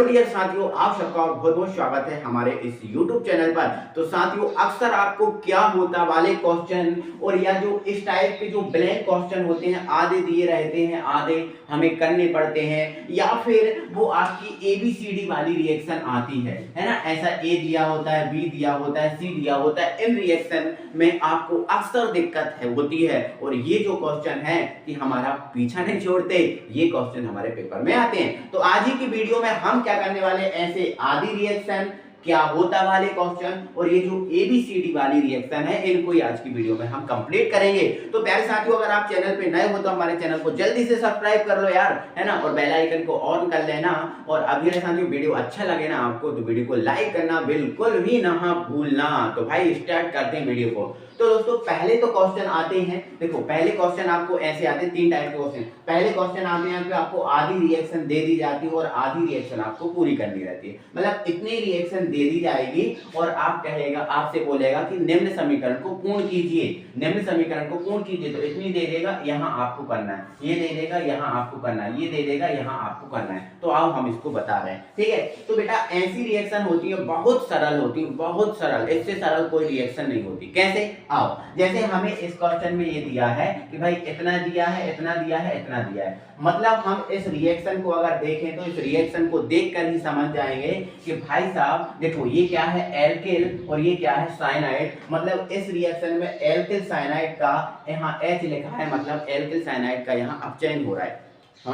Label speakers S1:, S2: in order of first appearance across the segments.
S1: Hello dear साथियों, आप सबका बहुत बहुत स्वागत है हमारे इस YouTube चैनल पर। तो साथियों, अक्सर आपको क्या होता वाले क्वेश्चन और या जो इस टाइप के जो ब्लैंक क्वेश्चन होते हैं, आधे दिए रहते हैं, आधे हमें करने पड़ते हैं, या फिर वो आपकी ABCD वाली रिएक्शन आती है ना। ऐसा A दिया होता है, B दिया होता है, C दिया होता है। इन रिएक्शन में आपको अक्सर दिक्कत होती है, और ये जो क्वेश्चन है कि हमारा पीछा नहीं छोड़ते, ये क्वेश्चन हमारे पेपर में आते हैं। तो आज ही की वीडियो में हम क्या करने वाले, ऐसे आधी रिएक्शन, क्या होता वाले क्वेश्चन और ये जो ABCD वाली रिएक्शन है, इनको ही आज की वीडियो में हम कंप्लीट करेंगे। तो प्यारे साथियों, अगर आप चैनल पे नए हो तो हमारे चैनल को जल्दी से सब्सक्राइब कर लो यार, है ना, और बेल आइकन को ऑन कर लेना। और अभी साथियों, वीडियो अच्छा लगे ना आपको तो वीडियो को लाइक करना बिल्कुल भी ना भूलना। तो भाई स्टार्ट करते हैं वीडियो को। तो दोस्तों, पहले तो क्वेश्चन आते हैं, देखो पहले क्वेश्चन आपको ऐसे आते हैं, तीन टाइप के क्वेश्चन। पहले क्वेश्चन आते हैं कि आपको आधी रिएक्शन दे दी जाती है और आधी रिएक्शन आपको पूरी करनी रहती है। मतलब इतनी रिएक्शन दे दी जाएगी और आप कहेगा, आपसे बोलेगा कि निम्न समीकरण को पूर्ण कीजिए, निम्न समीकरण को पूर्ण कीजिए। तो इतनी दे देगा, यहाँ आपको करना है, ये दे देगा, यहाँ आपको करना है, ये दे देगा, यहाँ आपको करना है। तो आओ हम इसको बता रहे हैं, ठीक है। तो बेटा ऐसी रिएक्शन होती है, बहुत सरल होती है, बहुत सरल, इससे सरल कोई रिएक्शन नहीं होती। कैसे? आओ, जैसे हमें इस क्वेश्चन में ये दिया है कि भाई इतना दिया है, इतना दिया है, इतना दिया है। मतलब हम इस रिएक्शन को अगर देखें तो इस रिएक्शन को देखकर ही समझ जाएंगे कि भाई साहब देखो, ये क्या है, एल्किल, और ये क्या है, साइनाइड। मतलब इस रिएक्शन में एल्किल साइनाइड का यहाँ H लिखा है, मतलब एल्किल साइनाइड का यहाँ अपचयन हो रहा है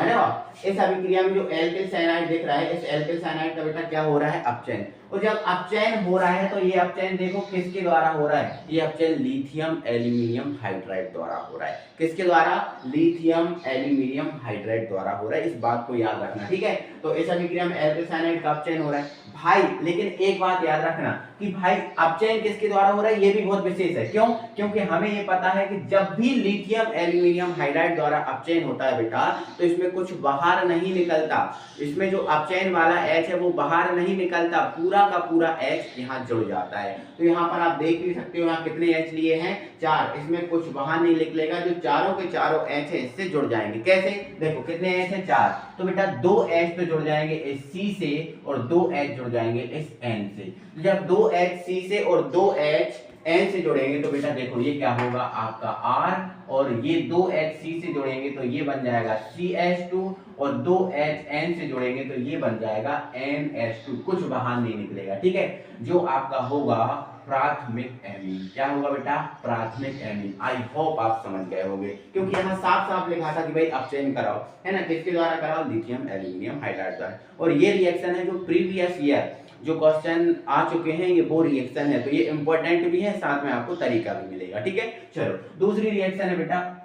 S1: ना। इस अभिक्रिया में जो एल्किल साइनाइड दिख रहा है, इस एल्किल साइनाइड का बेटा क्या हो रहा है, अपचयन। और जब अपचयन हो रहा है तो ये अपचयन देखो किसके द्वारा हो रहा है, ये अपचयन लिथियम एल्यूमिनियम हाइड्राइड द्वारा हो रहा है। किसके द्वारा? लिथियम एल्यूमिनियम हाइड्राइड द्वारा हो रहा है। इस बात को याद रखना, ठीक है। तो इस अभिक्रिया में एल्किल साइनाइड का अपचयन हो रहा है भाई। लेकिन एक बात याद रखना कि भाई अपचयन किसके द्वारा हो रहा है, ये भी बहुत विशेष है। क्यों? क्योंकि हमें ये पता है कि जब भी लिथियम एल्यूमिनियम हाइड्राइड द्वारा अपचयन होता है बेटा, तो इसमें कुछ बाहर नहीं निकलता। इसमें जो अपचयन वाला H है वो बाहर नहीं निकलता, पूरा का पूरा H यहाँ जुड़ जाता है। तो यहाँ पर आप देख भी सकते हो, यहाँ कितने H लिए हैं, 4। इसमें कुछ बाहर नहीं निकलेगा, जो चारों के चारों H है इससे जुड़ जाएंगे। कैसे? देखो कितने H है, 4। तो बेटा 2 H तो जुड़ जाएंगे इस C से, और 2 H जुड़ जाएंगे इस N से। जब 2 H C से और 2 H N से जुड़ेंगे तो बेटा देखो ये क्या होगा, आपका R, और ये 2 H C से जुड़ेंगे तो ये बन जाएगा CH2, और 2 H N से जुड़ेंगे तो ये बन जाएगा NH2। कुछ बाहर नहीं निकलेगा, ठीक है। जो आपका होगा प्राथमिक एमीन। क्या होगा बेटा? प्राथमिक एमीन। आई होप आप समझ गए होंगे, क्योंकि यहाँ साफ साफ लिखा था कि भाई अपचयन कराओ, है ना। किसके द्वारा कराओ? लिथियम एल्यूमिनियम हाइड्राइड द्वारा। और ये रिएक्शन है जो प्रीवियस ईयर जो क्वेश्चन आ चुके हैं, ये वो रिएक्शन है। तो ये इंपॉर्टेंट भी है, साथ में आपको तरीका भी मिलेगा, ठीक है। चलो दूसरी रिएक्शन है बेटा,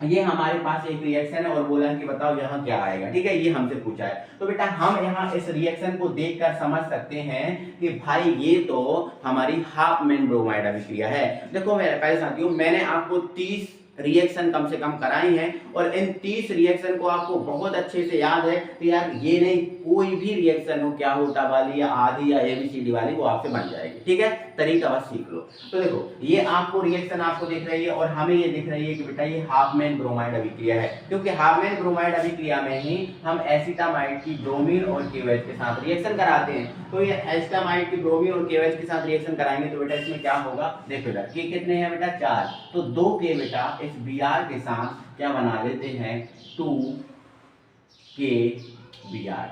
S1: ये हमारे पास एक रिएक्शन है और बोला है कि बताओ यहाँ क्या आएगा, ठीक है। ये हमसे पूछा है। तो बेटा हम यहाँ इस रिएक्शन को देखकर समझ सकते हैं कि भाई ये तो हमारी हाफमैन ब्रोमाइड अभिक्रिया है। देखो मेरे प्यारे साथियों, मैंने आपको 30 रिएक्शन कम से कम कराई है, और इन 30 रिएक्शन को आपको बहुत अच्छे से याद है। तो यार ये नहीं, कोई भी रिएक्शन हो, क्या होता वाली या आधी या ABCD वाली, वो आपसे बन जाएगी, ठीक है। तरीका बस सीख लो। तो देखो ये आपको रिएक्शन आपको दिख रही है, और हमें ये दिख रही है कि बेटा ये हाफमैन ब्रोमाइड अभिक्रिया है, क्योंकि हाफमैन ब्रोमाइड अभिक्रिया में ही हम एसिटामाइड की ब्रोमीन और KOH के साथ रिएक्शन कराते हैं। तो ये एसिटामाइड की ब्रोमीन और KOH के साथ रिएक्शन कराएंगे तो बेटा इसमें क्या होगा, देखो बेटा K कितने हैं बेटा, 4। तो 2K बेटा इस Br के साथ क्या बना लेते हैं, 2KBr,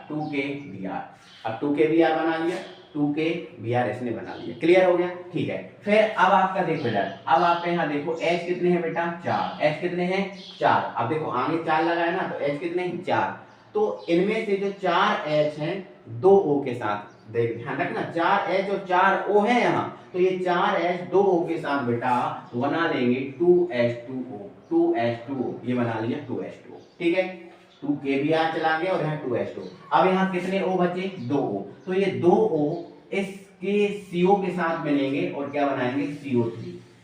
S1: 2KBr। अब 2KBr बना लिया, 2KBr इसने बना लिया। क्लियर हो गया, ठीक है। फिर अब आपका देखो बेटा, अब आपके यहाँ देखो H कितने हैं बेटा, 4। H कितने हैं, 4। अब देखो आगे 4 लगा है ना, तो H कितने हैं, 4। तो इनमें से जो 4 H हैं 2 O के साथ, देख ध्यान रखना, 4 H और 4 O है यहाँ, तो ये 4 H 2 O के साथ बेटा बना लेंगे 2H2O, 2H2O, ये बना लिया 2H2O, ठीक है। 2KBr चला गया और यहाँ 2H2O। अब यहाँ कितने O बचे, 2O। तो ये 2O इसके CO के साथ मिलेंगे और क्या बनाएंगे, CO3,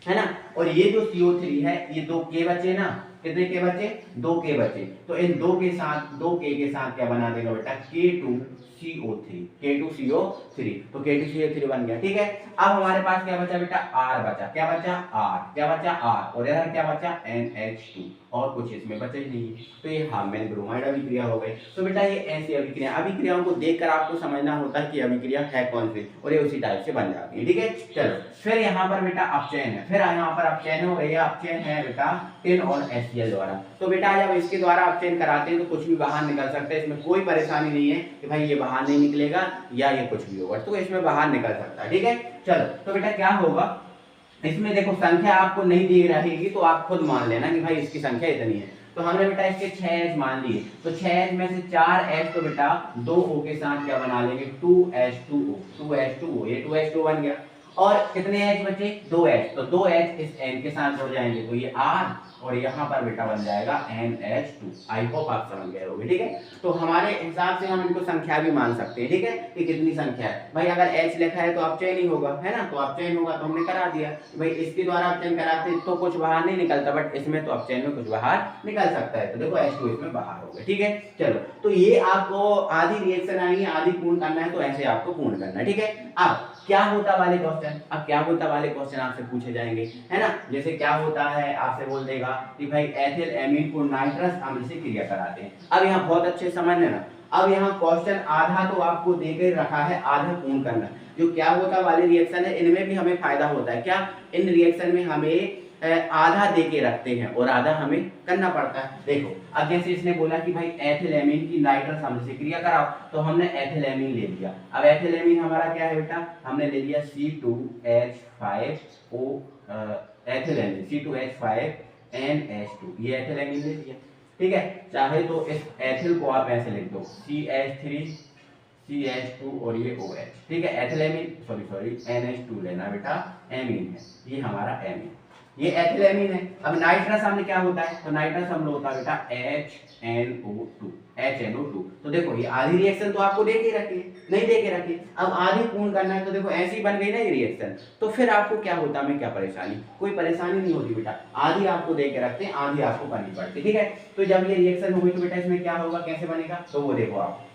S1: है ना। और ये जो CO3 है, ये 2K बचे ना, कितने के बचे, 2 के बचे। तो इन 2 के साथ क्या बना देगा बेटा, K2CO3, K2CO3, तो K2CO3 बन गया। ठीक है, अब हमारे पास क्या बचा बेटा, R बचा। क्या बचा, R, क्या बचा, R, और इधर क्या बचा, NH2, और कुछ इसमें बचा ही नहीं। तो ये हामिल ब्रोमाइड अभिक्रिया हो गई। तो बेटा ये ऐसी अभिक्रिया, अभिक्रियाओं को देखकर आपको समझना होता है कि अभिक्रिया है कौन सी, और ये उसी टाइप से बन जाती है। ठीक है, चलो फिर यहाँ पर बेटा अपचयन है, फिर यहाँ पर अपचयन हो रही है, अपचयन है बेटा टिन और HCl द्वारा। तो बेटा जब इसके द्वारा अपचयन कराते हैं तो कुछ भी बाहर निकल सकता है, इसमें कोई परेशानी नहीं है कि भाई ये बाहर नहीं निकलेगा या ये कुछ भी होगा, तो इसमें बाहर निकल सकता है। ठीक है, चलो तो बेटा क्या होगा, इसमें देखो संख्या आपको नहीं दी रहेगी तो आप खुद मान लेना कि भाई इसकी संख्या इतनी है। तो हमने बेटा इसके 6H मान लिए, तो 6H में से 4H तो बेटा 2O के साथ क्या बना लेंगे, 2H2O, ये 2H2 बन गया। और कितने H बचे, 2H, तो 2H इस N के साथ जुड़ जाएंगे, तो ये R, और यहाँ पर बेटा बन जाएगा NH2। आई होप आप समझ गए होंगे। ठीक है, तो हमारे हिसाब से हम इनको संख्या भी मान सकते हैं। ठीक है, कि कितनी संख्या है भाई, अगर H लिखा है तो अपचयन ही होगा, है ना, तो अपचयन होगा तो हमने करा दिया। भाई इसके द्वारा अपचयन कराते तो कुछ बाहर नहीं निकलता, बट इसमें तो अपचयन में कुछ बाहर निकल सकता है, तो देखो H2 इसमें बाहर हो गया। ठीक है, चलो तो ये आपको आधी रिएक्शन आई है, आधी पूर्ण करना है, तो ऐसे आपको पूर्ण करना है। ठीक है, अब क्या होता वाले क्वेश्चन, अब क्या होता वाले क्वेश्चन आपसे पूछे जाएंगे, है ना। जैसे क्या होता है, आपसे बोल देगा कि भाई एथिल एमीन को नाइट्रस अम्ल से क्रिया कराते हैं। अब यहाँ बहुत अच्छे समझ लेना, अब यहाँ क्वेश्चन आधा तो आपको देकर रखा है, आधा पूर्ण करना। जो क्या होता वाले रिएक्शन है, इनमें भी हमें फायदा होता है। क्या, इन रिएक्शन में हमें आधा दे के रखते हैं और आधा हमें करना पड़ता है। देखो अब जैसे इसने बोला कि भाई एथिलेमीन की नाइट्रस अम्ल से क्रिया कराओ, तो हमने एथिलेमीन ले लिया। अब एथिलेमीन हमारा क्या है बेटा, हमने ले लिया C2H5O, एथिलेमीन C2H5NH2, ये एथिलेमीन ले लिया। ठीक है, चाहे तो इस एथिल को आप ऐसे लिख दो CH3 CH2 और ये OH। ठीक है, एथिलेमीन सॉरी NH2 लेना बेटा, एमीन है, ये हमारा एमीन, ये एथिलेमीन है। अब नाइट्रस अम्ल क्या होता है, तो नाइट्रस अम्ल होता है बेटा HNO2। तो देखो ये आधी रिएक्शन तो आपको दे के रखी है, नहीं दे के रखी, अब आधी पूर्ण करना है, तो देखो ऐसी बन गई ना ये रिएक्शन। तो फिर आपको क्या होता है, क्या परेशानी, कोई परेशानी नहीं होती बेटा, आधी आपको दे के रखते हैं, आधी आपको करनी पड़ती है। ठीक है, तो जब ये रिएक्शन होगी तो बेटा इसमें क्या होगा, कैसे बनेगा, तो वो देखो आप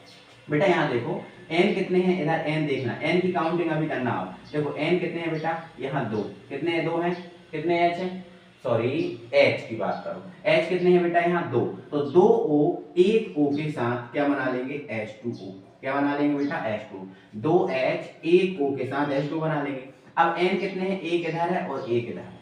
S1: बेटा, यहाँ देखो n कितने हैं, इधर n देखना, n की काउंटिंग अभी करना। आप देखो n कितने हैं बेटा, यहाँ 2, कितने 2 हैं, कितने H हैं, सॉरी H की बात करो, H कितने हैं बेटा, यहाँ 2, तो 2O 1O के साथ क्या बना लेंगे, H2O, क्या बना लेंगे बेटा, H2, 2H 1O के साथ H2 बना लेंगे। अब n कितने हैं, एक इधर है और एक इधर है,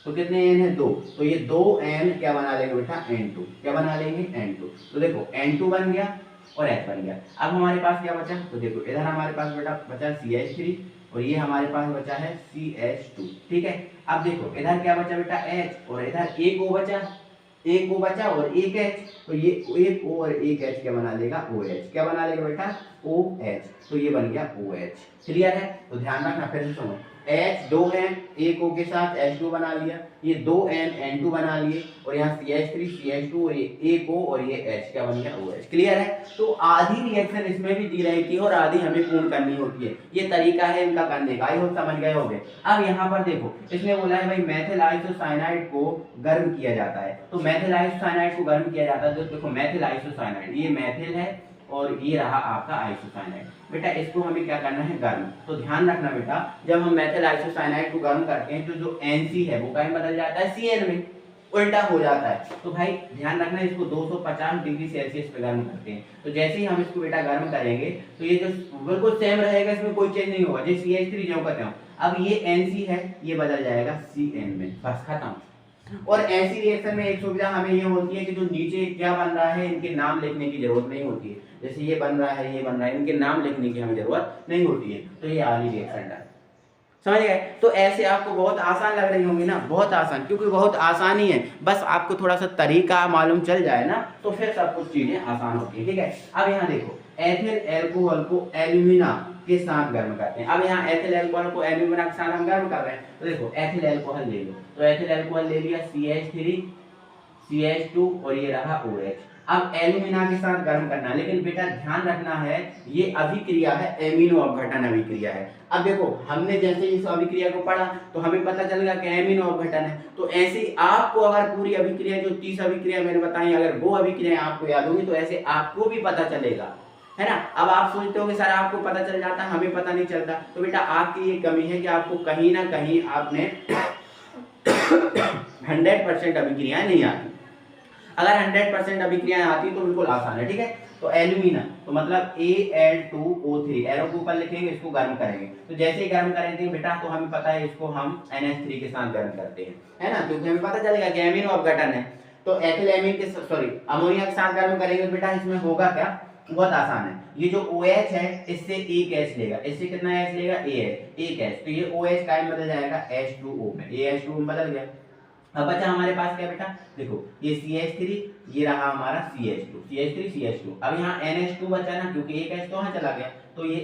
S1: तो कितने n है, 2, तो ये 2n क्या बना लेंगे बेटा, N2, क्या बना लेंगे, N2। तो देखो N2 बन गया और H बन गया। अब हमारे पास क्या बचा, तो देखो इधर हमारे पास बेटा बचा CH3 और ये हमारे पास बचा है CH2। ठीक है, अब देखो इधर क्या बचा बेटा, H, और इधर एक O बचा, एक O बचा और एक H, तो ये एक O और एक H क्या बना लेगा, OH, क्या बना लेगा बेटा, OH, तो ये बन गया OH। क्लियर है, तो ध्यान रखना, फिर से सुनो, H 2 है, एक O के साथ H2 बना लिया, ये 2N N2 बना लिए, और यहाँ CH3 CH2 और ये एक O और ये H क्या बन गया, OH। क्लियर है, तो आधी रिएक्शन इसमें भी दी रहती है और आधी हमें पूर्ण करनी होती है, ये तरीका है इनका करने का, आई होप समझ गए होंगे। अब यहाँ पर देखो इसने बोला है भाई मेथिल आइसोसाइनाइड को गर्म किया जाता है, तो मेथिल आइसोसाइनाइड को गर्म किया जाता है, तो देखो मेथिल आइसोसाइनाइड, ये मेथिल है और ये रहा आपका आइसोसाइनाइड। बेटा इसको हमें क्या करना है, गर्म। तो ध्यान रखना बेटा, जब हम मेथिल आइसोसाइनाइड को गर्म करते हैं तो जो NC है वो कहीं बदल जाता है CN में, उल्टा हो जाता है। तो भाई ध्यान रखना, इसको 250 डिग्री सेल्सियस पे गर्म करते हैं। तो जैसे ही हम इसको बेटा गर्म करेंगे तो ये जो बिल्कुल सेम रहेगा, इसमें कोई चेंज नहीं होगा, जैसे CH3 जो कहते हैं। अब ये NC है, ये बदल जाएगा CN में, बस खत्म। और ऐसी रिएक्शन में एक सुविधा हमें ये होती है कि जो नीचे क्या बन रहा है इनके नाम लिखने की जरूरत नहीं होती है, जैसे ये बन रहा है, ये बन रहा है, इनके नाम लिखने की हमें जरूरत नहीं होती है, तो ये आधी रिएक्शन है, समझ गए। तो ऐसे आपको बहुत आसान लग रही होंगी ना, बहुत आसान, क्योंकि बहुत आसान ही है, बस आपको थोड़ा सा तरीका मालूम चल जाए ना तो फिर सब कुछ चीजें आसान होती है। ठीक है, अब यहाँ देखो एथिल एल्कोहल को एल्यूमिना के साथ गर्म करते हैं। अब यहाँ एथिल एल्कोहल को एल्यूमिना के साथ हम गर्म कर रहे हैं, तो देखो एथिल एल्कोहल ले लो, तो एथिल एल्कोहल ले लिया CH3 CH2 और ये रहा OH। अब एल्यूमिना के साथ गर्म करना है, लेकिन बेटा ध्यान रखना है ये अभिक्रिया है, एमिनो अपघटन अभिक्रिया है। अब देखो हमने जैसे इस अभिक्रिया को पढ़ा तो हमें पता चल गया कि एमिनो अपघटन है, तो ऐसे ही आपको अगर पूरी अभिक्रिया जो 30 अभिक्रिया मैंने बताई अगर वो अभिक्रिया आपको याद होगी तो ऐसे आपको भी पता चलेगा, है ना। अब आप सोचते हो कि सर आपको पता चल जाता हमें पता नहीं चलता, तो बेटा आपकी ये कमी है कि आपको कहीं ना कहीं आपने 100% अभिक्रियाएं नहीं आती। अगर 100% अभिक्रियाएं आती तो बिल्कुल आसान है, ठीक है। तो एल्यूमिना तो मतलब Al2O3 एरो के ऊपर लिखेंगे, इसको गर्म करेंगे, तो जैसे ही गर्म करेंगे बेटा तो हमें पता है इसको हम NH3 के साथ गर्म करते हैं, है ना, क्योंकि हमें पता चलेगा कि एमिनो अपघटन है। तो एथिलेमिन के सॉरी अमोनिया के साथ गर्म करेंगे तो बेटा इसमें होगा क्या, बहुत आसान है, ये जो OH है इससे एक H लेगा, इससे कितना H लेगा AH, एक H, तो ये OH का बदल जाएगा H2O में, AH2 में बदल गया। अब बचा हमारे पास क्या बेटा, देखो ये CH3 ये रहा हमारा CH2, CH3 CH2, अब यहाँ NH2 बचा ना, क्योंकि एक H तो वहां चला गया, तो ये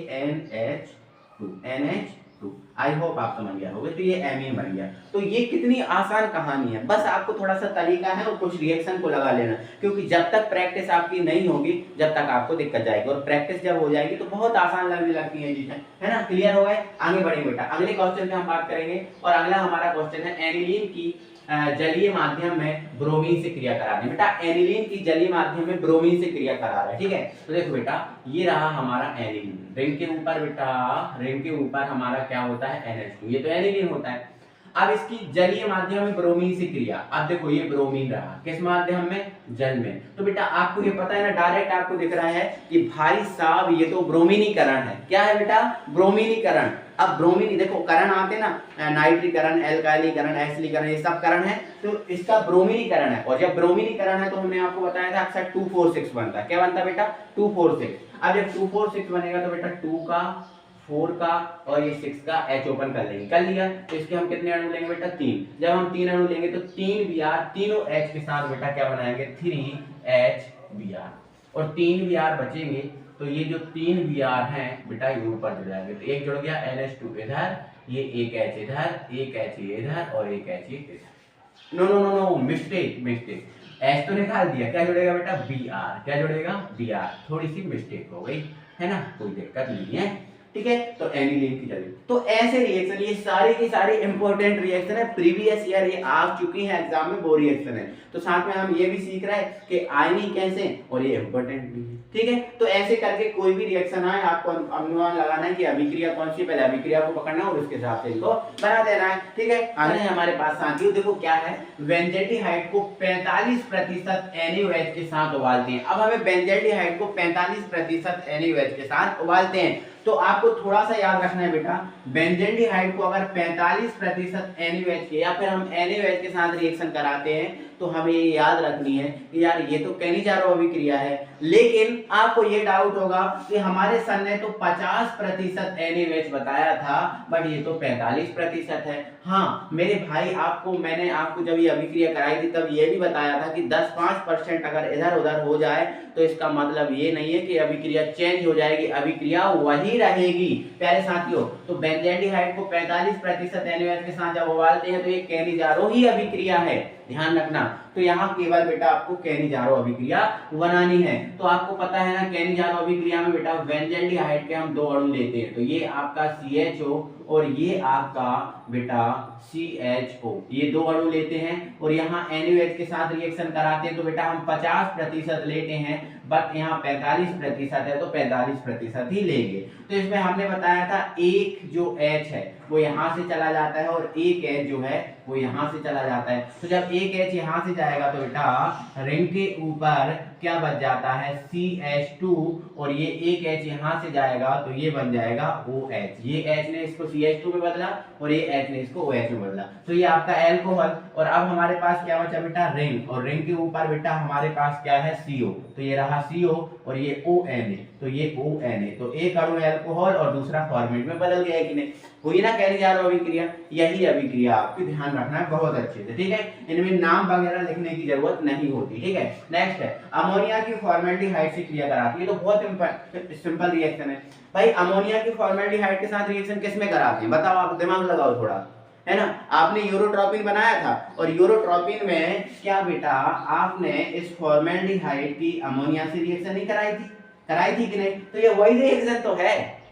S1: NH2 आई होप आप समझ गए होंगे, तो ये एमीन बन गया। तो ये कितनी आसान कहानी है, बस आपको थोड़ा सा तरीका है और कुछ रिएक्शन को लगा लेना, क्योंकि जब तक प्रैक्टिस आपकी नहीं होगी जब तक आपको दिक्कत जाएगी, और प्रैक्टिस जब हो जाएगी तो बहुत आसान लगने लगती है चीजें, है ना। क्लियर हो गए, आगे बढ़ेंगे बेटा, अगले क्वेश्चन पे हम बात करेंगे, और अगला हमारा क्वेश्चन है एनिलीन की जलीय माध्यम में ब्रोमीन से क्रिया कराने। बेटा एनिलीन की जलीय माध्यम में ब्रोमीन से क्रिया करा रहा है, ठीक है। तो देखो बेटा ये रहा हमारा एनिलीन, रिंग के ऊपर बेटा, रिंग के ऊपर हमारा क्या होता है NH2, ये तो एनिलीन होता है। अब इसकी जलीय माध्यम में ब्रोमीन से क्रिया, अब देखो ये ब्रोमीन रहा, किस माध्यम में, जल में, तो बेटा आपको ये पता है ना, डायरेक्ट आपको दिख रहा है कि भाई साहब ये तो ब्रोमीनीकरण है, क्या है बेटा, ब्रोमीनीकरण। अब ब्रोमीन देखो करण आते ना, नाइट्रीकरण, एल्काइलीकरण, एसिडीकरण, ये सब करण है, तो इसका ब्रोमीनीकरण है, और जब ब्रोमीनीकरण है तो हमने आपको बताया था अक्सर 246 बनता है, क्या बनता है बेटा 246। अब जब 246 बनेगा तो बेटा 2 का 4 का और ये 6 का H ओपन कर लेंगे, कर लिया, तो इसके हम कितने अणु लेंगे बेटा 3, जब हम 3 अणु लेंगे तो 3 Br, तीनों H के साथ बेटा क्या बनाएंगे 3HBr, और 3 Br बचेंगे, तो ये जो 3 Br हैं बेटा ये ऊपर जुड़ जाएंगे, तो एक जुड़ गया NH2 इधर, ये एक H इधर, एक H इधर और एक H इधर, no no no no mistake mistake, H तो निकाल दिया, क्या जुड़ेगा बेटा Br, क्या जुड़ेगा Br, थोड़ी सी मिस्टेक हो गई, है ना, कोई दिक्कत नहीं है, ठीक है। तो एनिलीन की जलीय, तो ऐसे रिएक्शन, ये सारी की सारी इंपॉर्टेंट रिएक्शन है, प्रीवियस ईयर ये आ चुकी है एग्जाम में, वो रिएक्शन है। तो साथ में हम ये भी सीख रहे हैं कि आयनी कैसे, और ये इंपॉर्टेंट भी है, ठीक है। तो ऐसे करके कोई भी रिएक्शन आए आपको अनुमान लगाना है कि अभिक्रिया कौन सी, पहले अभिक्रिया को पकड़ना और उसके हिसाब से इनको बना देना है, ठीक है। आगे हमारे पास साथियों देखो क्या है, बेंजेल्डिहाइड को 45% NaOH के साथ उबालते हैं। अब हमें बेंजेल्डिहाइड को 45% NaOH के साथ उबालते हैं, तो आपको थोड़ा सा याद रखना है बेटा, बेंजेल्डिहाइड को अगर 45% NaOH के या फिर हम NaOH के साथ रिएक्शन कराते हैं तो हमें ये याद रखनी है कि यार ये तो कैनिजारो अभिक्रिया है, लेकिन आपको ये डाउट होगा कि हमारे सर ने तो 50% NaOH बताया था, बट ये तो 45% है। हाँ मेरे भाई, मैंने आपको जब ये अभिक्रिया कराई थी तब ये भी बताया था कि 10-5% अगर इधर उधर हो जाए तो इसका मतलब ये नहीं है कि अभिक्रिया चेंज हो जाएगी, अभिक्रिया वही रहेगी। प्यारे साथियों, तो बेंजेल्डिहाइड को 45% NaOH के साथ जब उबालते हैं तो ये कैनिजारो ही अभिक्रिया है, ध्यान रखना। तो यहाँ केवल बेटा आपको कैनिजारो अभिक्रिया बनानी है। तो आपको पता है ना कैनिजारो अभिक्रिया में बेटा बेंजेल्डिहाइड के हम 2 अणु लेते हैं, तो ये आपका CHO और ये आपका बेटा CHO, ये 2 अणु लेते हैं, और यहाँ NaOH के साथ रिएक्शन कराते हैं तो बेटा हम 50% लेते हैं, बट यहाँ 45% है तो 45% ही लेंगे। तो इसमें हमने बताया था एक जो H है वो यहाँ से चला जाता है और एक H जो है वो यहाँ से चला जाता है। तो जब एक H यहाँ से जाएगा तो बेटा रिंग के ऊपर क्या बच जाता है CH2, और ये एक H यहाँ से जाएगा तो ये बन जाएगा OH, ये H ने इसको CH2 में बदला और ये H ने इसको OH में बदला, तो ये आपका एल्कोहल। और अब हमारे पास क्या बचा बेटा रिंग, और रिंग के ऊपर बेटा हमारे पास क्या है CO, तो ये रहा CO और ये ONA, तो ये ONA, तो एक अणु एल्कोहल और दूसरा फॉर्मेट में बदल गया है कि नहीं, हुई ना कैनिजारो अभिक्रिया। यही अभिक्रिया आपको ध्यान रखना है बहुत अच्छे से, ठीक है, इनमें नाम वगैरह लिखने की जरूरत नहीं होती, ठीक है। नेक्स्ट है अमोनिया की फॉर्मेल्डिहाइड से क्रिया कराती है, तो बहुत सिंपल रिएक्शन है भाई। अमोनिया की फॉर्मेल्डिहाइड के साथ रिएक्शन किस में कराते हैं बताओ, आप दिमाग लगाओ थोड़ा, है ना। आपने यूरोट्रोपिन बनाया था और यूरोट्रोपिन में क्या बेटा आपने इस फॉर्मेल्डिहाइड की अमोनिया से रिएक्शन नहीं कराई थी कि नहीं। तो ये वही रिएक्शन तो है,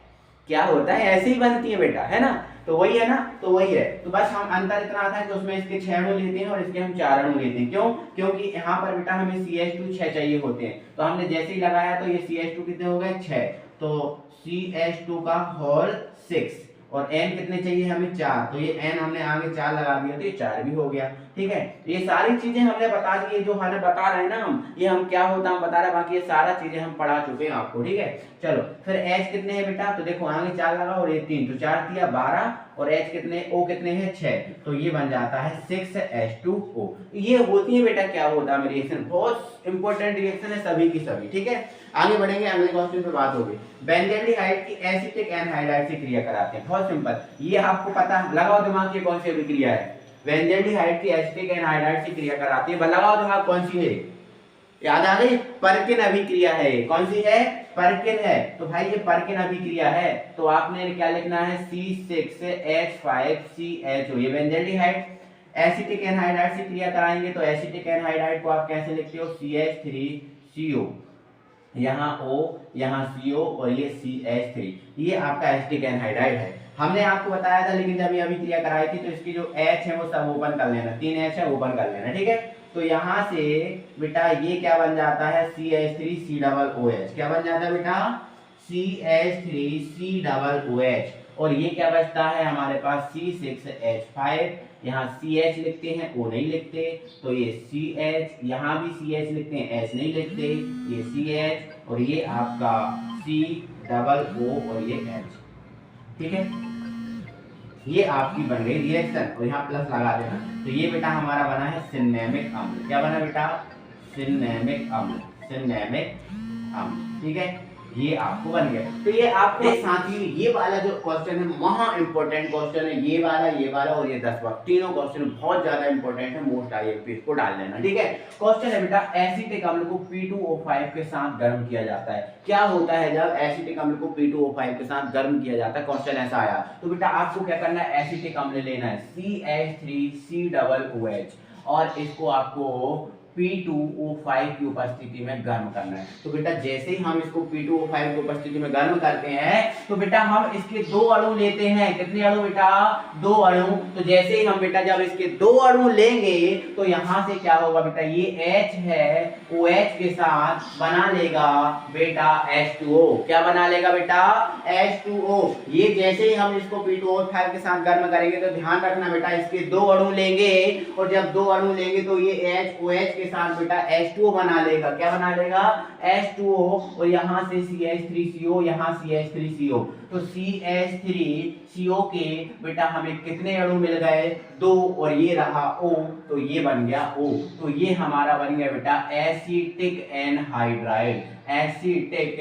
S1: क्या होता है ऐसे ही बनती है बेटा, है ना। तो वही है ना, तो वही है। तो बस हम अंतर इतना आता है कि उसमें इसके 6 अणु लेते हैं और इसके हम 4 अणु लेते हैं। क्यों? क्योंकि यहाँ पर बेटा हमें CH2 6 चाहिए होते हैं। तो हमने जैसे ही लगाया तो ये CH2 कितने हो गए 6, तो CH2 का होल 6 और N कितने चाहिए हमें 4, तो ये N हमने आगे 4 लगा दिया तो ये 4 भी हो गया। ठीक है, ये सारी चीजें हमने बता दी है, जो हमें बता रहे हैं ना हम, ये हम क्या होता है हम बता रहे हैं, बाकी ये सारा चीजें हम पढ़ा चुके हैं आपको। ठीक है, चलो फिर H कितने हैं बेटा, तो देखो आगे 4 लगा और ये 3, तो 4 दिया 12 और H कितने, O कितने हैं 6, तो ये बन जाता है 6H2O। ये होती है बेटा क्या होता है रिएक्शन, बहुत इंपॉर्टेंट रिएक्शन है सभी की सभी। ठीक है, आगे बढ़ेंगे, अगले क्वेश्चन पे बात होगी। बेंजल्डिहाइड की एसिटिक एनहाइड्राइड से क्रिया कराते हैं, बहुत सिंपल, ये आपको पता, लगाओ दिमाग, ये कौन सी अभिक्रिया है, बेंजल्डिहाइड की एसिटिक एनहाइड्राइड से क्रिया कराती है, लगाओ दिमाग कौन सी है, याद आ गई, परकिन अभिक्रिया है। कौन सी है, परकिन है। तो भाई ये परकिन अभिक्रिया है, तो आपने क्या लिखना है C6H5CHO, ये बेंजल्डिहाइड। एसिटिक एनहाइड्राइड से क्रिया कराएंगे तो एसिटिक एनहाइड्राइड को आप कैसे लिखते हो, CH3CO, यहाँ O, यहाँ CO और ये CH3, ये आपका एसिटिक एनहाइड्राइड है। हमने आपको बताया था, लेकिन जब ये अभिक्रिया कराई थी तो इसकी जो H है वो सब ओपन कर लेना, 3 H है ओपन कर लेना। ठीक है, तो यहाँ से बेटा ये क्या बन जाता है, CH3COOH, क्या बन जाता है बेटा, CH3COOH, और ये क्या बचता है हमारे पास C6H5, यहाँ CH लिखते हैं, O नहीं लिखते, तो ये CH, यहाँ भी CH लिखते हैं, H नहीं लिखते, ये CH और ये आपका COO और ये H। ठीक है, ये आपकी बन गई रिएक्शन और यहाँ प्लस लगा देना। तो ये बेटा हमारा बना है सिनेमिक अम्ल, क्या बना बेटा, सिनेमिक अम्ल, सिनेमिक अम्ल। ठीक है, ये आपको बन गया। तो ये आपके साथ ही ये वाला जो क्वेश्चन है महा इंपॉर्टेंट क्वेश्चन है, ये वाला और ये 10वां, तीनों क्वेश्चन बहुत ज्यादा इंपॉर्टेंट है, मोस्ट आईएमपी को डाल लेना। ठीक है, क्वेश्चन है बेटा, एसिटिक अम्ल को P2O5 के साथ गर्म किया जाता है, क्या होता है जब एसिटिक अम्ल को P2O5 के साथ गर्म किया जाता है, क्वेश्चन ऐसा आया। तो बेटा आपको क्या करना है, एसिटिक अम्ल लेना है CH3COOH और इसको आपको P2O5 की उपस्थिति में गर्म करना है। तो बेटा जैसे ही हम इसको P2O5 की उपस्थिति में गर्म करते हैं तो बेटा हम इसके 2 अणु लेते हैं, कितने अणु बेटा, 2 अणु। तो जैसे ही हम बेटा जब इसके 2 अणु लेंगे तो यहां से क्या होगा बेटा, ये H है OH के साथ बना लेगा बेटा H2O, क्या बना लेगा बेटा, H2O। ये जैसे ही हम इसको P2O5 के साथ गर्म करेंगे तो ध्यान रखना बेटा, इसके 2 अणु लेंगे और जब 2 अणु लेंगे तो ये OH के साथ बेटा H2O बना लेगा, क्या बना लेगा, H2O, और यहाँ से CH3CO, यहाँ CH3CO, तो CH3CO के बेटा हमें कितने अणु मिल गए, 2, और ये रहा O, तो ये बन गया O। तो ये हमारा बन गया बेटा acetic anhydride, acetic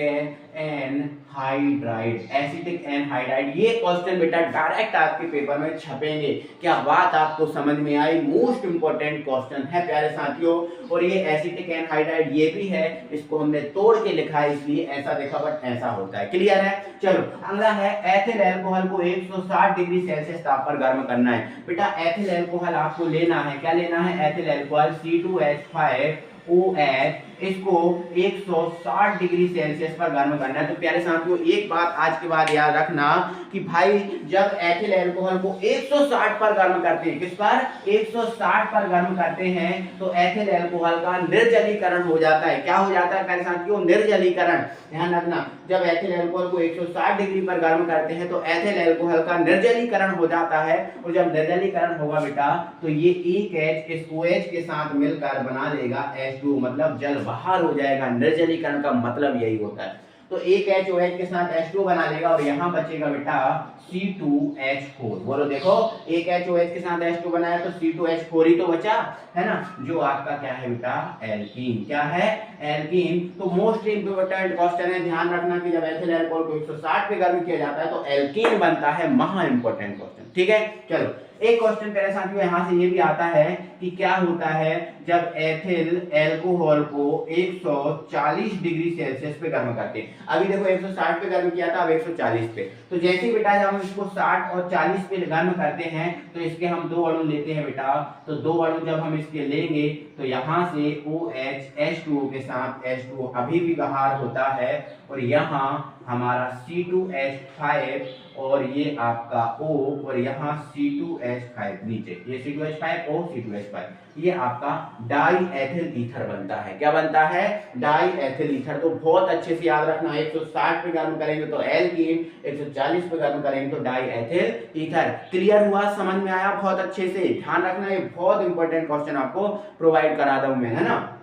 S1: anhydride, acetic anhydride. ये क्वेश्चन बेटा डायरेक्ट आपके पेपर में छपेंगे। क्या बात आपको समझ में आई, मोस्ट इंपॉर्टेंट क्वेश्चन है प्यारे साथियों। और ये एसिटिक एनहाइड्राइड ये भी है, इसको हमने तोड़ के लिखा है इसलिए ऐसा देखा, बट ऐसा होता है। क्लियर है, चलो अगला है, एथिल अल्कोहल को 160 डिग्री सेल्सियस ताप पर गर्म करना है। बेटा एथिल अल्कोहल आपको लेना है, क्या लेना है, एथिल अल्कोहल C2H5OH, इसको 160 डिग्री सेल्सियस पर गर्म करना है। तो प्यारे साथियों एक बात आज के बाद याद रखना कि भाई जब एथिल अल्कोहल को 160 पर गर्म करते हैं, किस पर, 160 पर गर्म करते हैं, तो एथिल अल्कोहल का निर्जलीकरण हो जाता है। क्या हो जाता है प्यारे साथियों, निर्जलीकरण। ध्यान रखना, जब एथिल अल्कोहल को 160 डिग्री पर गर्म करते हैं तो एथिल अल्कोहल का निर्जलीकरण हो जाता है, और जब निर्जलीकरण होगा बेटा तो ये एक H इस OH के साथ मिलकर बना लेगा H2, मतलब जल बाहर हो जाएगा। निर्जलीकरण का मतलब यही होता है। तो एक H OH के साथ H2 बना लेगा और यहाँ बचेगा बेटा C2H4। बोलो देखो, एक H OH के साथ H2 बनाया तो C2H4 ही तो बचा है ना, जो आपका क्या है बेटा, एल्कीन। क्या है, एल्कीन। तो मोस्ट इंपोर्टेंट क्वेश्चन है, ध्यान रखना कि जब एथिल अल्कोहल को 160 पे गर्म किया जाता है तो एल्कीन बनता है, महा इंपॉर्टेंट क्वेश्चन। ठीक है, चलो एक क्वेश्चन मेरे साथियों यहाँ से ये भी आता है कि क्या होता है जब एथिल अल्कोहल को 140 डिग्री सेल्सियस पे गर्म करते हैं। अभी देखो 160 पे गर्म किया था, अब 140 पे। तो जैसे ही बेटा जब हम इसको 60 और 40 पे गर्म करते हैं तो इसके हम दो अणु लेते हैं बेटा। तो दो अणु जब हम इसके लेंगे तो यहाँ से OH H2O के साथ H2O अभी भी बाहर होता है, और यहाँ हमारा C2H5 और ये आपका O, और यहाँ C2H5 नीचे, ये C2H5 O C2H5, ये आपका डाई एथिल ईथर बनता है। क्या बनता है? Die ethyl ether. तो बहुत अच्छे से याद रखना, 160 पे गर्म करेंगे तो एल्कीन, 140 पे गर्म करेंगे तो डाई एथिल ईथर। क्लियर हुआ? समझ में आया? बहुत अच्छे से ध्यान रखना, ये बहुत इंपॉर्टेंट क्वेश्चन आपको प्रोवाइड करा दूं मैं, है ना।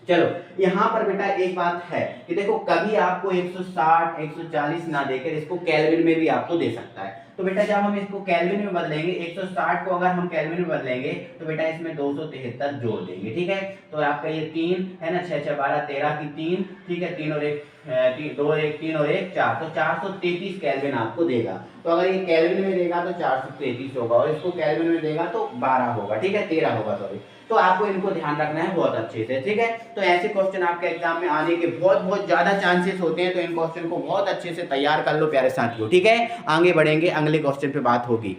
S1: चलो यहां पर बेटा एक बात है कि देखो कभी आपको 160 140 ना देकर इसको केल्विन में भी आपको दे सकता है। तो बेटा जब हम इसको केल्विन में बदलेंगे, 160 को अगर हम केल्विन में बदलेंगे तो बेटा इसमें 273 जोड़ देंगे, ठीक है। तो आपका ये 3 है ना, 6 6 12 13 की 3, ठीक है, 3 और 1 2 और 1 3 और 1 4, तो 433 केल्विन आपको देगा। तो अगर ये केल्विन में देगा तो 433 होगा, और इसको केल्विन में देगा तो 12 होगा, ठीक है, 13 होगा सॉरी। तो आपको इनको ध्यान रखना है बहुत अच्छे से, ठीक है। तो ऐसे क्वेश्चन आपके एग्जाम में आने के बहुत ज्यादा चांसेस होते हैं, तो इन क्वेश्चन को बहुत अच्छे से तैयार कर लो प्यारे साथियों, ठीक है। आगे बढ़ेंगे, अगले क्वेश्चन पे बात होगी।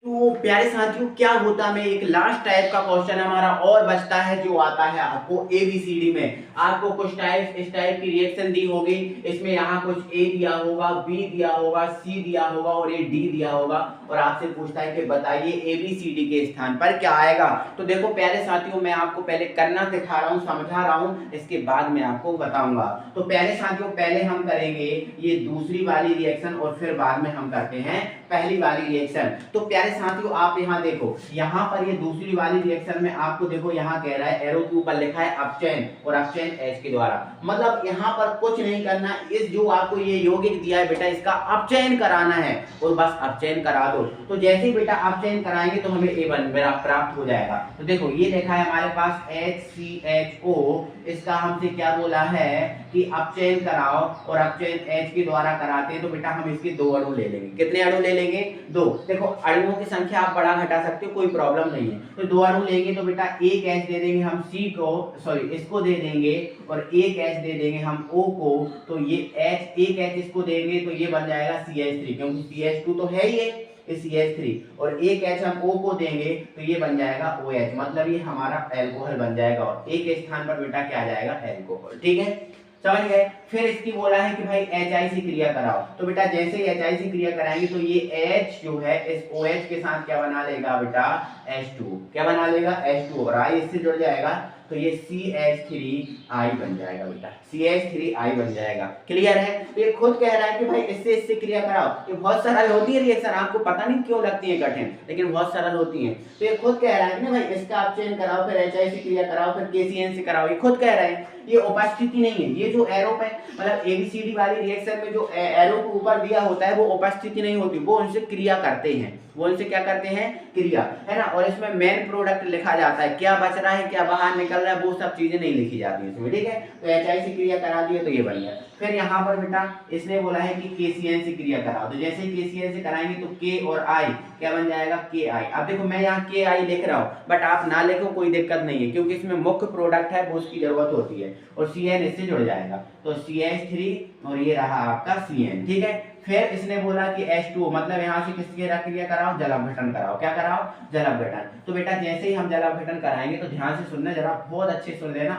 S1: तो प्यारे साथियों क्या होता है, एक लास्ट टाइप का क्वेश्चन हमारा और बचता है, जो आता है आपको ABCD में। आपको कुछ टाइप इस टाइप की रिएक्शन दी होगी, इसमें यहाँ कुछ A दिया होगा, B दिया होगा, C दिया होगा और ये D दिया होगा, और आपसे पूछता है कि बताइए ABCD के स्थान पर क्या आएगा। तो देखो प्यारे साथियों, मैं आपको पहले करना सिखा रहा हूँ, समझा रहा हूँ, इसके बाद मैं आपको बताऊंगा। तो प्यारे साथियों पहले हम करेंगे ये दूसरी वाली रिएक्शन, और फिर बाद में हम करते हैं पहली वाली रिएक्शन। तो प्यारे साथियों आप यहाँ देखो, यहाँ पर ये दूसरी वाली रिएक्शन में आपको देखो यहाँ कह रहा है, एरो के ऊपर लिखा है अपचयन, और अपचयन H के द्वारा, मतलब यहाँ पर कुछ नहीं करना, इस जो आपको ये यौगिक दिया है बेटा इसका अपचयन कराना है, और बस अपचयन करा दो। तो जैसे ही बेटा अपचयन कराएंगे तो हमें A1 प्राप्त हो जाएगा। तो देखो ये लिखा है हमारे पास HCHO, इसका हमसे क्या बोला है कि अपचयन कराओ, और अपचयन H के द्वारा कराते हैं, तो बेटा हम इसके दो अणु ले लेंगे। कितने अणु ले लेंगे? दो। देखो अणुओं की संख्या आप बढ़ा घटा सकते हो, कोई प्रॉब्लम नहीं है। तो दो अणु लेंगे तो बेटा एक H दे देंगे हम C को, सॉरी इसको दे देंगे, और एक H दे देंगे हम O को। तो ये H, एक H इसको देंगे तो ये बन जाएगा CH3, क्योंकि CH2 तो है ही है, CH3, और एक H हम O को देंगे तो ये बन जाएगा OH, मतलब ये हमारा एल्कोहल बन जाएगा, और एक के स्थान पर बेटा क्या आ जाएगा? एल्कोहल, ठीक है, समझ गए। फिर इसकी बोला है कि भाई HI से क्रिया कराओ। तो बेटा जैसे ही HI से क्रिया कराएंगे तो ये H जो है इस OH के साथ क्या बना लेगा बेटा? H2, क्या बना लेगा? H2, और I इससे जुड़ जाएगा तो ये CH3I बन जाएगा बेटा, CH3I बन जाएगा। क्लियर है? तो ये खुद कह रहा है कि भाई इससे क्रिया कराओ। ये बहुत सरल होती है रिएक्शन, आपको पता नहीं क्यों लगती है कठिन, लेकिन बहुत सरल होती है। तो ये खुद कह रहा है कि ना भाई इसका अपचयन कराओ, फिर HI से क्रिया कराओ, फिर KCN से कराओ, ये खुद कह रहे हैं। ये उपस्थिति नहीं है, ये जो एरो पे मतलब ABCD वाली रिएक्शन में जो एरो के ऊपर दिया होता है वो उपस्थिति नहीं होती, वो उनसे क्रिया करते हैं, वो उनसे क्या करते हैं? क्रिया, है ना। और इसमें मेन प्रोडक्ट लिखा जाता है, क्या बच रहा है, क्या बाहर निकल रहा है, वो सब चीजें नहीं लिखी जाती है इसमें, ठीक है। तो HI से क्रिया करा दिए तो ये बन गया। फिर यहाँ पर बेटा इसने बोला है कि KCN से क्रिया कराओ, तो जैसे ही KCN से कराएंगे तो K और I क्या बन जाएगा? KI। अब देखो मैं यहाँ KI लिख रहा हूँ, बट आप ना लिखो कोई दिक्कत नहीं है, क्योंकि इसमें मुख्य प्रोडक्ट है वो उसकी जरूरत होती है, और CN इससे जुड़ जाएगा, तो CH3 और ये रहा आपका CN, ठीक है। फिर इसने बोला कि H2O, मतलब यहाँ से किसकी क्रिया कराओ? जल अपघटन कराओ। क्या कराओ? जल अपघटन। तो बेटा जैसे ही हम जल अपघटन कराएंगे तो ध्यान से सुनना, जरा बहुत अच्छे सुन लेना,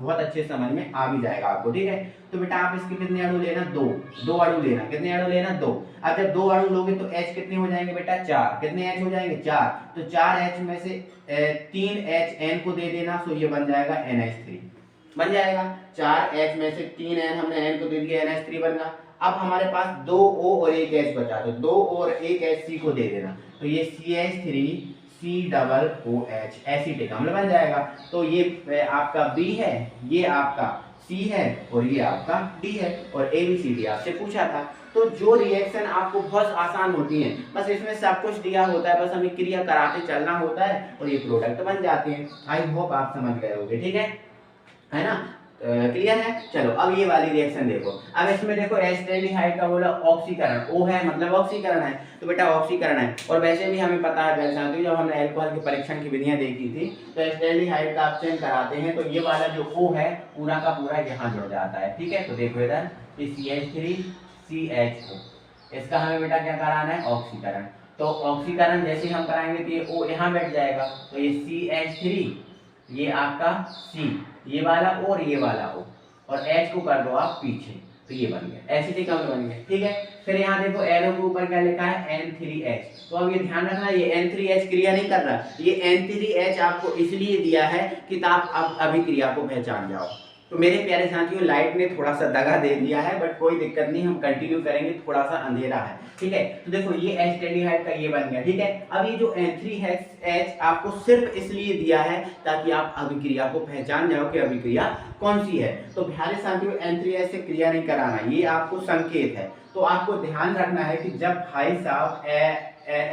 S1: बहुत अच्छे समझ में आ भी जाएगा आपको, ठीक है। तो बेटा आप इसके कितने अणु लेना? दो अणु लेना। कितने अणु लेना? दो। अब जब दो अणु लोगे तो H कितने हो जाएंगे बेटा? 4। कितने H हो जाएंगे? 4। तो 4H में से 3H N को दे देना, तो ये बन जाएगा NH3, बन जाएगा। 4H में से 3N हमने N को दे दिया, NH3 बन गया। अब हमारे पास 2 O और 1 H बचा, तो 2 और 1 H C को दे देना, तो ये CH3COOH एसिटिक अम्ल बन जाएगा। तो ये आपका B है, ये आपका C है, और ये आपका D है, और ABCD आपसे पूछा था। तो जो रिएक्शन आपको बहुत आसान होती है, बस इसमें सब कुछ दिया होता है, बस हमें क्रिया कराते चलना होता है और ये प्रोडक्ट बन जाते हैं। आई होप आप समझ गए होंगे, ठीक है ना। क्लियर है? चलो अब ये वाली रिएक्शन देखो। अब इसमें देखो एस्टेल्डिहाइड का बोला ऑक्सीकरण, O है मतलब ऑक्सीकरण है, तो बेटा ऑक्सीकरण है। और वैसे भी हमें पता है वैसे जब हमने अल्कोहल के परीक्षण की विधियां देखी थी, तो एस्टेल्डिहाइड का अपचयन कराते हैं तो ये वाला जो O है पूरा का पूरा यहाँ जुड़ जाता है, ठीक है। तो देखो इधर ये CH3CH4, इसका हमें बेटा क्या कराना है, ऑक्सीकरण। तो ऑक्सीकरण जैसे हम कराएंगे तो ये O यहाँ बैठ जाएगा, तो ये CH3, ये आपका C, ये वाला O और ये वाला O, और H को कर दो आप पीछे, तो ये बन गया, एसिटिक अम्ल बन गया। ठीक है, फिर यहाँ देखो NO के ऊपर क्या लिखा है, N3H। तो अब ये ध्यान रखना, ये N3H क्रिया नहीं कर रहा, ये N3H आपको इसलिए दिया है कि आप अब अभिक्रिया को पहचान जाओ। तो मेरे प्यारे साथियों, लाइट ने थोड़ा सा दगा दे दिया है, बट कोई दिक्कत नहीं, हम कंटिन्यू करेंगे, थोड़ा सा अंधेरा है। ठीक है, तो देखो ये एस्टेडिहाइड का ये बन गया। ठीक है, अब ये जो N3H आपको सिर्फ इसलिए दिया है ताकि आप अभिक्रिया को पहचान जाओ कि अभिक्रिया कौन सी है। तो प्यारे साथियों, N3H से क्रिया नहीं कराना, ये आपको संकेत है। तो आपको ध्यान रखना है कि जब भाई साहब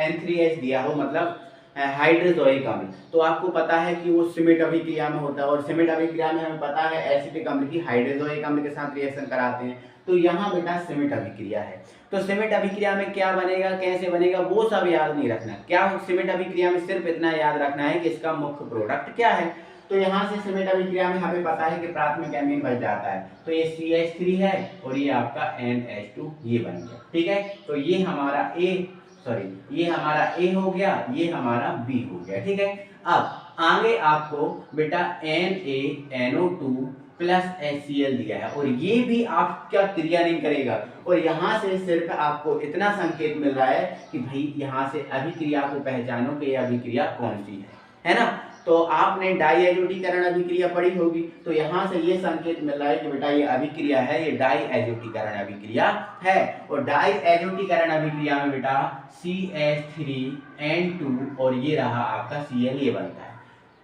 S1: N3H दिया हो, मतलब हाइड्रोजोइक अम्ल, तो आपको पता है कि वो सिमेट अभिक्रिया में होता है, और सिमेट अभिक्रिया में हमें पता है एसिटिक अम्ल की हाइड्रोजोइक अम्ल के साथ रिएक्शन कराते हैं। तो यहाँ बेटा सिमेट अभिक्रिया है, तो सिमेट अभिक्रिया में क्या बनेगा, कैसे बनेगा, वो सब याद नहीं रखना। क्या सिमेट अभिक्रिया में सिर्फ इतना याद रखना है कि इसका मुख्य प्रोडक्ट क्या है। तो यहाँ से सिमेट अभिक्रिया में हमें पता है कि प्राथमिक एमीन बच जाता है, तो ये CH3 है और ये आपका NH2 ये बन गया। ठीक है, तो ये हमारा ये हमारा A हो गया, ये हमारा B हो गया। ठीक है, अब आगे आपको बेटा NaNO2 प्लस HCl दिया है, और ये भी आपका क्रिया नहीं करेगा, और यहाँ से सिर्फ आपको इतना संकेत मिल रहा है कि भाई यहाँ से अभिक्रिया को पहचानो कि ये अभिक्रिया कौन सी है ना। तो आपने डाई एजोटीकरण अभिक्रिया पढ़ी होगी, तो यहाँ से ये संकेत मिल रहा है कि बेटा ये अभिक्रिया है, ये डाई एजोटीकरण अभिक्रिया है। और डाई एजोटीकरण अभिक्रिया में बेटा CH3N2 और ये रहा आपका Cl, ये बनता है।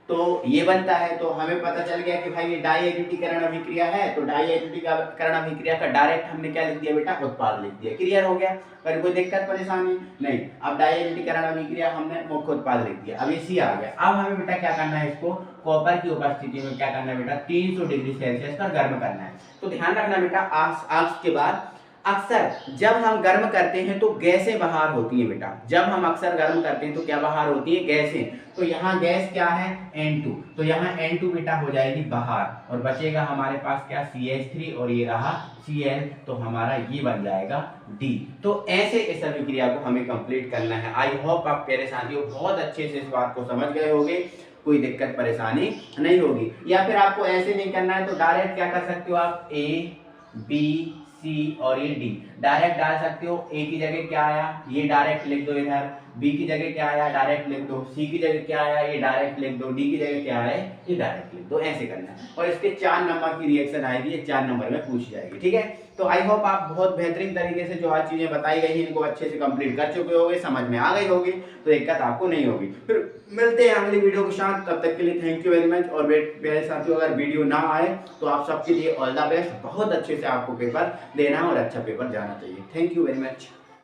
S1: तो ये बनता है, तो हमें पता चल गया कि भाई ये डाई एजोटीकरण अभिक्रिया है। तो डाई एजोटीकरण अभिक्रिया का डायरेक्ट हमने क्या लिख दिया बेटा, उत्पाद लिख दिया, क्लियर हो गया। पर कोई दिक्कत परेशानी नहीं। अब डाई एजोटीकरण अभिक्रिया हमने मुख्य उत्पाद लिख दिया, अब ये C आ गया। अब हमें बेटा क्या करना है, इसको कॉपर की उपस्थिति में क्या करना है बेटा, 300 डिग्री सेल्सियस पर गर्म करना है। तो ध्यान रखना बेटा, आग के बाद अक्सर जब हम गर्म करते हैं तो गैसें बाहर होती हैं बेटा, जब हम अक्सर गर्म करते हैं तो क्या बाहर होती है, गैसें। तो यहाँ गैस क्या है, N2, तो यहाँ N2 बेटा हो जाएगी बाहर, और बचेगा हमारे पास क्या, CH3 और ये रहा Cl, तो हमारा ये बन जाएगा D। तो ऐसे इस अभिक्रिया को हमें कंप्लीट करना है। आई होप आप प्यारे साथियों बहुत अच्छे से इस बात को समझ गए होंगे, कोई दिक्कत परेशानी नहीं होगी। या फिर आपको ऐसे नहीं करना है तो डायरेक्ट क्या कर सकते हो आप, A B C और ये D डायरेक्ट डाल सकते हो। A की जगह क्या आया, ये डायरेक्ट लिख दो इधर, B की जगह क्या आया, डायरेक्ट लिख दो, C की जगह क्या आया, ये डायरेक्ट लिख दो, D की जगह क्या है, ये डायरेक्ट लिख दो, ऐसे करना है। और इसके 4 नंबर की रिएक्शन आएगी, ये 4 नंबर में पूछी जाएगी। ठीक है, तो आई होप आप बहुत बेहतरीन तरीके से जो आज चीजें बताई गई हैं इनको अच्छे से कंप्लीट कर चुके होंगे, समझ में आ गई होगी, तो दिक्कत आपको नहीं होगी। फिर मिलते हैं अगली वीडियो के साथ, तब तक के लिए थैंक यू वेरी मच। और मेरे साथियों, अगर वीडियो ना आए तो आप सबके लिए ऑल द बेस्ट, बहुत अच्छे से आपको पेपर देना और अच्छा पेपर जाना चाहिए। Thank you very much.